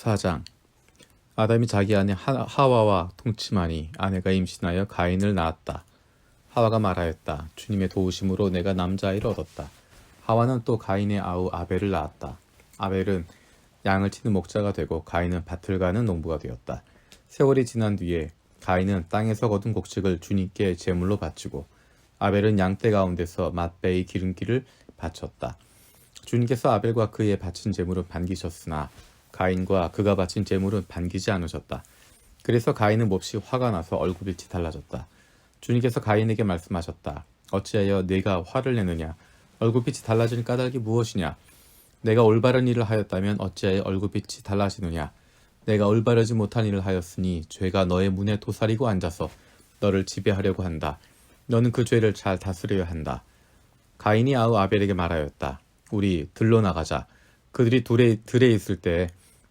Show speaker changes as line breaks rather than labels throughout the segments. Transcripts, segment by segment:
4장. 아담이 자기 아내 하와와 동침하니 아내가 임신하여 가인을 낳았다. 하와가 말하였다. 주님의 도우심으로 내가 남자아이를 얻었다. 하와는 또 가인의 아우 아벨을 낳았다. 아벨은 양을 치는 목자가 되고 가인은 밭을 가는 농부가 되었다. 세월이 지난 뒤에 가인은 땅에서 거둔 곡식을 주님께 제물로 바치고 아벨은 양떼 가운데서 맛배의 기름기를 바쳤다. 주님께서 아벨과 그의 바친 제물은 반기셨으나 가인과 그가 바친 제물은 반기지 않으셨다. 그래서 가인은 몹시 화가 나서 얼굴빛이 달라졌다. 주님께서 가인에게 말씀하셨다. 어찌하여 네가 화를 내느냐? 얼굴빛이 달라지는 까닭이 무엇이냐? 내가 올바른 일을 하였다면 어찌하여 얼굴빛이 달라지느냐? 내가 올바르지 못한 일을 하였으니 죄가 너의 문에 도사리고 앉아서 너를 지배하려고 한다. 너는 그 죄를 잘 다스려야 한다. 가인이 아우 아벨에게 말하였다. 우리 들러 나가자. 그들이 들에 있을 때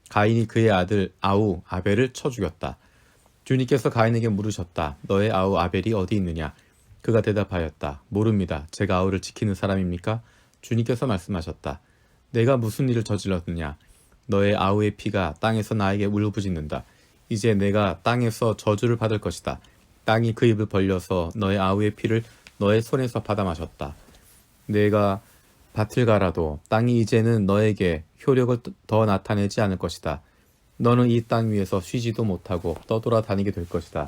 가인이 그의 아들 아우 아벨을 쳐 죽였다. 주님께서 가인에게 물으셨다. 너의 아우 아벨이 어디 있느냐? 그가 대답하였다. 모릅니다. 제가 아우를 지키는 사람입니까? 주님께서 말씀하셨다. 내가 무슨 일을 저질렀느냐? 너의 아우의 피가 땅에서 나에게 울부짖는다. 이제 내가 땅에서 저주를 받을 것이다. 땅이 그 입을 벌려서 너의 아우의 피를 너의 손에서 받아 마셨다. 내가 밭을 갈아도 땅이 이제는 너에게 효력을 더 나타내지 않을 것이다. 너는 이 땅 위에서 쉬지도 못하고 떠돌아다니게 될 것이다.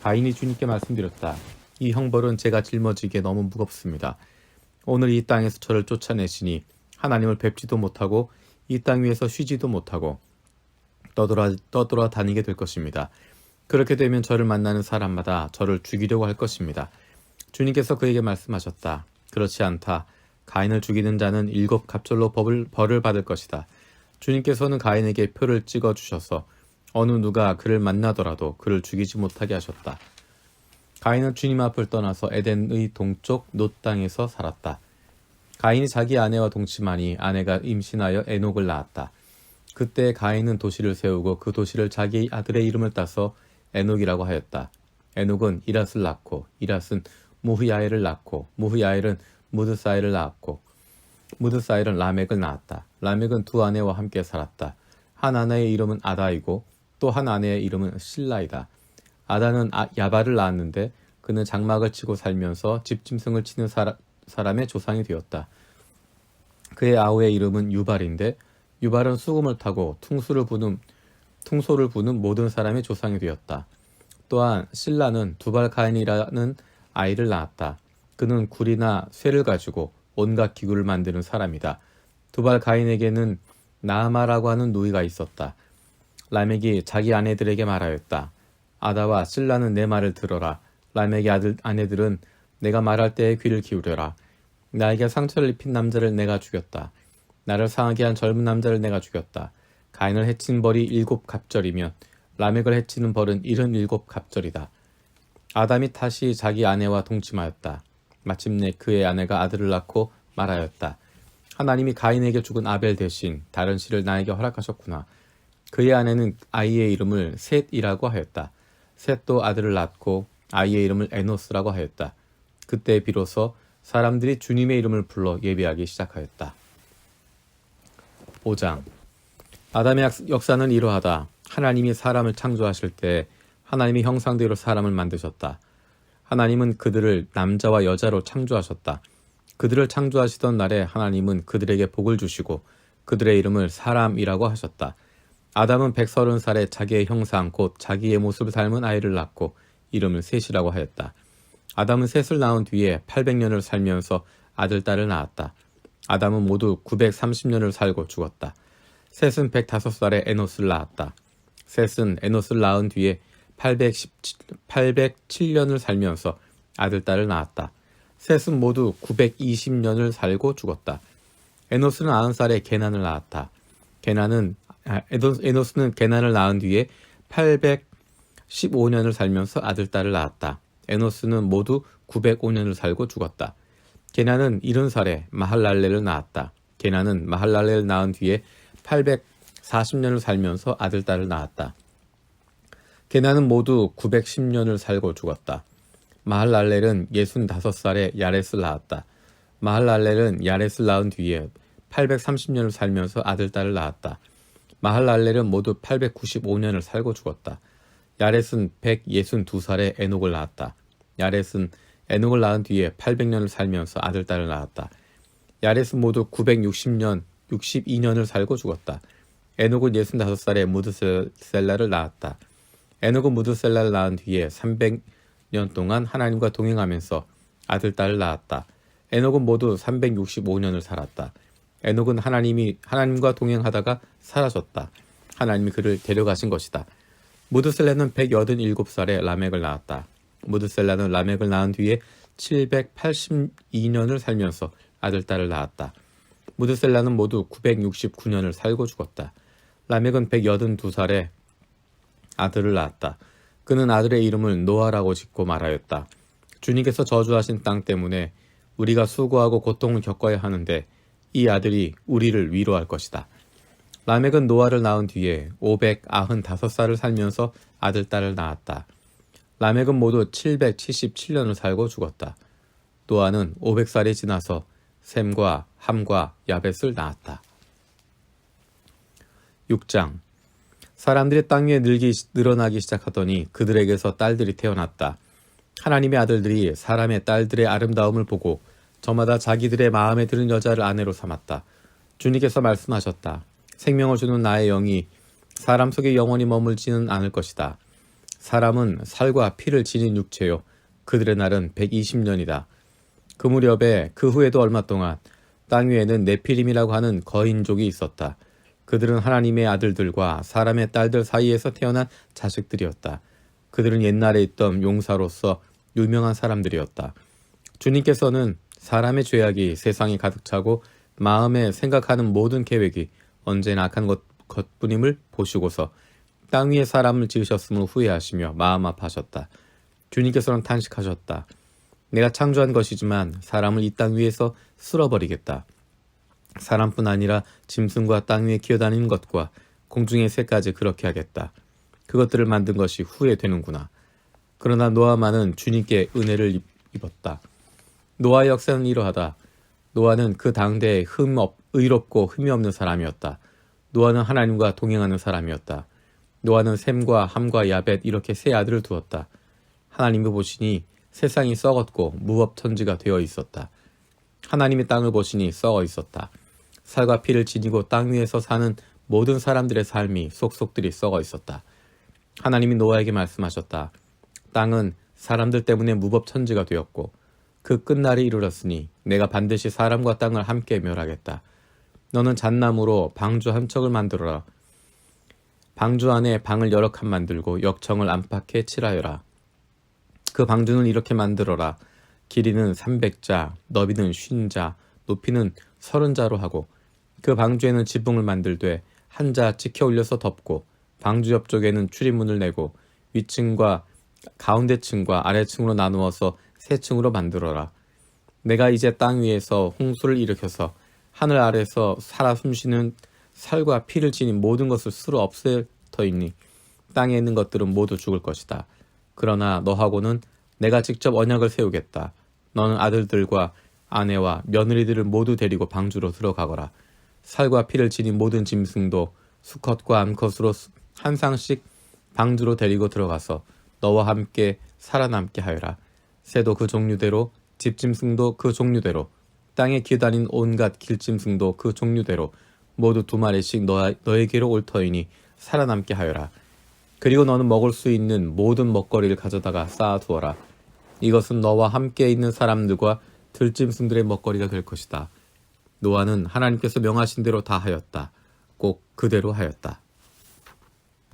가인이 주님께 말씀드렸다. 이 형벌은 제가 짊어지기에 너무 무겁습니다. 오늘 이 땅에서 저를 쫓아내시니 하나님을 뵙지도 못하고 이 땅 위에서 쉬지도 못하고 떠돌아다니게 될 것입니다. 그렇게 되면 저를 만나는 사람마다 저를 죽이려고 할 것입니다. 주님께서 그에게 말씀하셨다. 그렇지 않다. 가인을 죽이는 자는 7갑절로 벌을 받을 것이다. 주님께서는 가인에게 표를 찍어 주셔서 어느 누가 그를 만나더라도 그를 죽이지 못하게 하셨다. 가인은 주님 앞을 떠나서 에덴의 동쪽 놋 땅에서 살았다. 가인이 자기 아내와 동침하니 아내가 임신하여 에녹을 낳았다. 그때 가인은 도시를 세우고 그 도시를 자기 아들의 이름을 따서 에녹이라고 하였다. 에녹은 이랏을 낳고 이랏은 무흐야엘을 낳고 무흐야엘은 무드사엘을 낳았고 무드사엘은 라멕을 낳았다. 라멕은 두 아내와 함께 살았다. 한 아내의 이름은 아다이고 또 한 아내의 이름은 실라이다. 아다는 야발을 낳았는데 그는 장막을 치고 살면서 집짐승을 치는 사람의 조상이 되었다. 그의 아우의 이름은 유발인데 유발은 수금을 타고 퉁소를 부는 모든 사람의 조상이 되었다. 또한 실라는 두발가인이라는 아이를 낳았다. 그는 굴이나 쇠를 가지고 온갖 기구를 만드는 사람이다. 두발가인에게는 나아마라고 하는 누이가 있었다. 라멕이 자기 아내들에게 말하였다. 아다와 실라는 내 말을 들어라. 라멕의 아내들은 내가 말할 때에 귀를 기울여라. 나에게 상처를 입힌 남자를 내가 죽였다. 나를 상하게 한 젊은 남자를 내가 죽였다. 가인을 해친 벌이 7갑절이면 라멕을 해치는 벌은 77갑절이다. 아담이 다시 자기 아내와 동침하였다. 마침내 그의 아내가 아들을 낳고 말하였다. 하나님이 가인에게 죽은 아벨 대신 다른 씨를 나에게 허락하셨구나. 그의 아내는 아이의 이름을 셋이라고 하였다. 셋도 아들을 낳고 아이의 이름을 에노스라고 하였다. 그때 비로소 사람들이 주님의 이름을 불러 예배하기 시작하였다. 5장. 아담의 역사는 이러하다. 하나님이 사람을 창조하실 때 하나님의 형상대로 사람을 만드셨다. 하나님은 그들을 남자와 여자로 창조하셨다. 그들을 창조하시던 날에 하나님은 그들에게 복을 주시고 그들의 이름을 사람이라고 하셨다. 아담은 130살에 자기의 형상 곧 자기의 모습을 닮은 아이를 낳고 이름을 셋이라고 하였다. 아담은 셋을 낳은 뒤에 800년을 살면서 아들, 딸을 낳았다. 아담은 모두 930년을 살고 죽었다. 셋은 105살에 에노스를 낳았다. 셋은 에노스를 낳은 뒤에 807년을 살면서 아들, 딸을 낳았다. 셋은 모두 920년을 살고 죽었다. 에노스는 90살에 게난을 낳았다. 에노스는 게난을 낳은 뒤에 815년을 살면서 아들, 딸을 낳았다. 에노스는 모두 905년을 살고 죽었다. 게난은 70살에 마할랄렐을 낳았다. 게난은 마할랄렐을 낳은 뒤에 840년을 살면서 아들, 딸을 낳았다. 게난은 모두 910년을 살고 죽었다. 마할랄렐은 65살에 야렛을 낳았다. 마할랄렐은 야렛을 낳은 뒤에 830년을 살면서 아들, 딸을 낳았다. 마할랄렐은 모두 895년을 살고 죽었다. 야렛은 162살에 에녹을 낳았다. 야렛은 에녹을 낳은 뒤에 800년을 살면서 아들, 딸을 낳았다. 야렛은 모두 62년을 살고 죽었다. 에녹은 65살에 무드셀라를 낳았다. 에녹은 무드셀라를 낳은 뒤에 300년 동안 하나님과 동행하면서 아들, 딸을 낳았다. 에녹은 모두 365년을 살았다. 에녹은 하나님과 동행하다가 사라졌다. 하나님이 그를 데려가신 것이다. 무드셀라는 187살에 라멕을 낳았다. 무드셀라는 라멕을 낳은 뒤에 782년을 살면서 아들, 딸을 낳았다. 무드셀라는 모두 969년을 살고 죽었다. 라멕은 182살에 아들을 낳았다. 그는 아들의 이름을 노아라고 짓고 말하였다. 주님께서 저주하신 땅 때문에 우리가 수고하고 고통을 겪어야 하는데 이 아들이 우리를 위로할 것이다. 라멕은 노아를 낳은 뒤에 595살을 살면서 아들, 딸을 낳았다. 라멕은 모두 777년을 살고 죽었다. 노아는 500살이 지나서 셈과 함과 야벳을 낳았다. 6장. 사람들이 땅 위에 늘어나기 시작하더니 그들에게서 딸들이 태어났다. 하나님의 아들들이 사람의 딸들의 아름다움을 보고 저마다 자기들의 마음에 드는 여자를 아내로 삼았다. 주님께서 말씀하셨다. 생명을 주는 나의 영이 사람 속에 영원히 머물지는 않을 것이다. 사람은 살과 피를 지닌 육체요. 그들의 날은 120년이다. 그 무렵에 그 후에도 얼마 동안 땅 위에는 네피림이라고 하는 거인족이 있었다. 그들은 하나님의 아들들과 사람의 딸들 사이에서 태어난 자식들이었다. 그들은 옛날에 있던 용사로서 유명한 사람들이었다. 주님께서는 사람의 죄악이 세상에 가득 차고 마음에 생각하는 모든 계획이 언제나 악한 것뿐임을 보시고서 땅 위에 사람을 지으셨음을 후회하시며 마음 아파하셨다. 주님께서는 탄식하셨다. 내가 창조한 것이지만 사람을 이 땅 위에서 쓸어버리겠다. 사람뿐 아니라 짐승과 땅 위에 기어다니는 것과 공중의 새까지 그렇게 하겠다. 그것들을 만든 것이 후회되는구나. 그러나 노아만은 주님께 은혜를 입었다. 노아의 역사는 이러하다. 노아는 그 당대에 의롭고 흠이 없는 사람이었다. 노아는 하나님과 동행하는 사람이었다. 노아는 셈과 함과 야벳 이렇게 세 아들을 두었다. 하나님이 보시니 세상이 썩었고 무법천지가 되어 있었다. 하나님이 땅을 보시니 썩어 있었다. 살과 피를 지니고 땅 위에서 사는 모든 사람들의 삶이 속속들이 썩어 있었다. 하나님이 노아에게 말씀하셨다. 땅은 사람들 때문에 무법천지가 되었고 그 끝날이 이르렀으니 내가 반드시 사람과 땅을 함께 멸하겠다. 너는 잣나무로 방주 한 척을 만들어라. 방주 안에 방을 여러 칸 만들고 역청을 안팎에 칠하여라. 그 방주는 이렇게 만들어라. 길이는 300자, 너비는 50자, 높이는 30자로 하고 그 방주에는 지붕을 만들되 한 자 찍혀 올려서 덮고 방주 옆쪽에는 출입문을 내고 위층과 가운데층과 아래층으로 나누어서 세 층으로 만들어라. 내가 이제 땅 위에서 홍수를 일으켜서 하늘 아래서 살아 숨쉬는 살과 피를 지닌 모든 것을 쓸어 없앨 터이니 땅에 있는 것들은 모두 죽을 것이다. 그러나 너하고는 내가 직접 언약을 세우겠다. 너는 아들들과 아내와 며느리들을 모두 데리고 방주로 들어가거라. 살과 피를 지닌 모든 짐승도 수컷과 암컷으로 한 쌍씩 방주로 데리고 들어가서 너와 함께 살아남게 하여라. 새도 그 종류대로, 집짐승도 그 종류대로, 땅에 기어다닌 온갖 길짐승도 그 종류대로 모두 2마리씩 너에게로 올 터이니 살아남게 하여라. 그리고 너는 먹을 수 있는 모든 먹거리를 가져다가 쌓아두어라. 이것은 너와 함께 있는 사람들과 들짐승들의 먹거리가 될 것이다. 노아는 하나님께서 명하신 대로 다 하였다. 꼭 그대로 하였다.